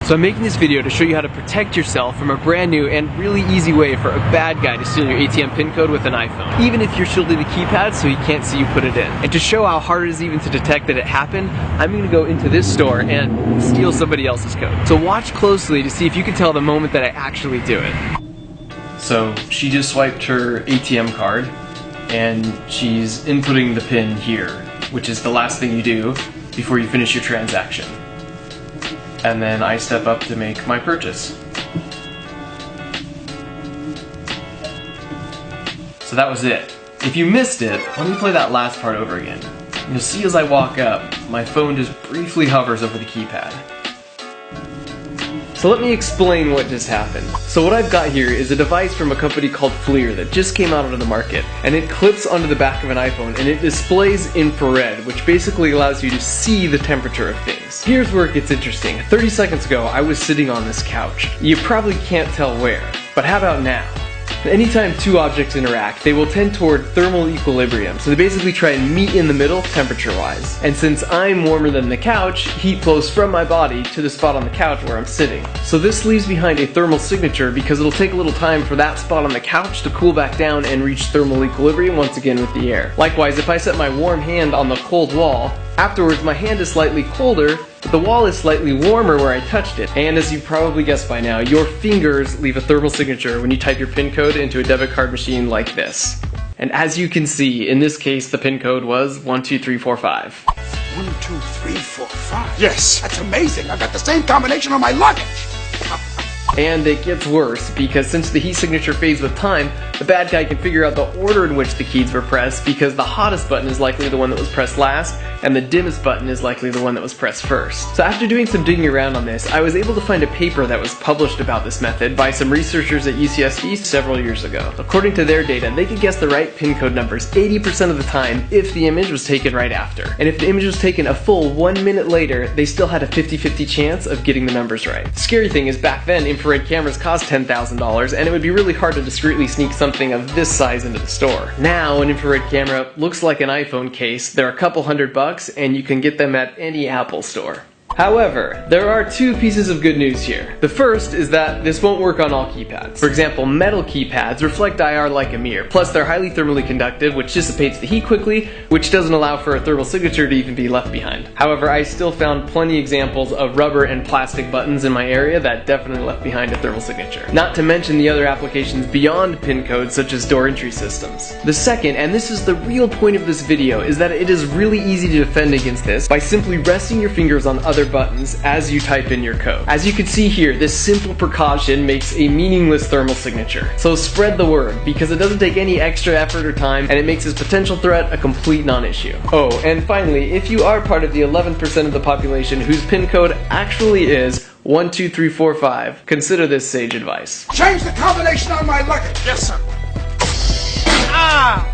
So I'm making this video to show you how to protect yourself from a brand new and really easy way for a bad guy to steal your ATM PIN code with an iPhone. Even if you're shielding the keypad so he can't see you put it in. And to show how hard it is even to detect that it happened, I'm gonna go into this store and steal somebody else's code. So watch closely to see if you can tell the moment that I actually do it. So she just swiped her ATM card and she's inputting the PIN here, which is the last thing you do before you finish your transaction. And then I step up to make my purchase. So that was it. If you missed it, let me play that last part over again. You'll see as I walk up, my phone just briefly hovers over the keypad. So let me explain what just happened. So what I've got here is a device from a company called FLIR that just came out onto the market, and it clips onto the back of an iPhone and it displays infrared, which basically allows you to see the temperature of things. Here's where it gets interesting. 30 seconds ago, I was sitting on this couch. You probably can't tell where, but how about now? Anytime two objects interact, they will tend toward thermal equilibrium, so they basically try and meet in the middle temperature-wise. And since I'm warmer than the couch, heat flows from my body to the spot on the couch where I'm sitting. So this leaves behind a thermal signature because it'll take a little time for that spot on the couch to cool back down and reach thermal equilibrium once again with the air. Likewise, if I set my warm hand on the cold wall, afterwards my hand is slightly colder, but the wall is slightly warmer where I touched it. And as you probably guessed by now, your fingers leave a thermal signature when you type your PIN code into a debit card machine like this. And as you can see, in this case, the PIN code was 12345. 12345? Yes! That's amazing! I've got the same combination on my luggage! And it gets worse, because since the heat signature fades with time, the bad guy can figure out the order in which the keys were pressed, because the hottest button is likely the one that was pressed last, and the dimmest button is likely the one that was pressed first. So after doing some digging around on this, I was able to find a paper that was published about this method by some researchers at UCSD several years ago. According to their data, they could guess the right PIN code numbers 80% of the time if the image was taken right after. And if the image was taken a full 1 minute later, they still had a 50-50 chance of getting the numbers right. The scary thing is back then, infrared cameras cost $10,000, and it would be really hard to discreetly sneak something of this size into the store. Now, an infrared camera looks like an iPhone case. They're a couple $100, and you can get them at any Apple store. However, there are two pieces of good news here. The first is that this won't work on all keypads. For example, metal keypads reflect IR like a mirror, plus they're highly thermally conductive, which dissipates the heat quickly, which doesn't allow for a thermal signature to even be left behind. However, I still found plenty examples of rubber and plastic buttons in my area that definitely left behind a thermal signature. Not to mention the other applications beyond PIN codes, such as door entry systems. The second, and this is the real point of this video, is that it is really easy to defend against this by simply resting your fingers on other buttons as you type in your code. As you can see here, this simple precaution makes a meaningless thermal signature. So spread the word, because it doesn't take any extra effort or time, and it makes this potential threat a complete non-issue. Oh, and finally, if you are part of the 11% of the population whose PIN code actually is 12345, consider this sage advice. Change the combination on my luggage! Yes, sir. Ah!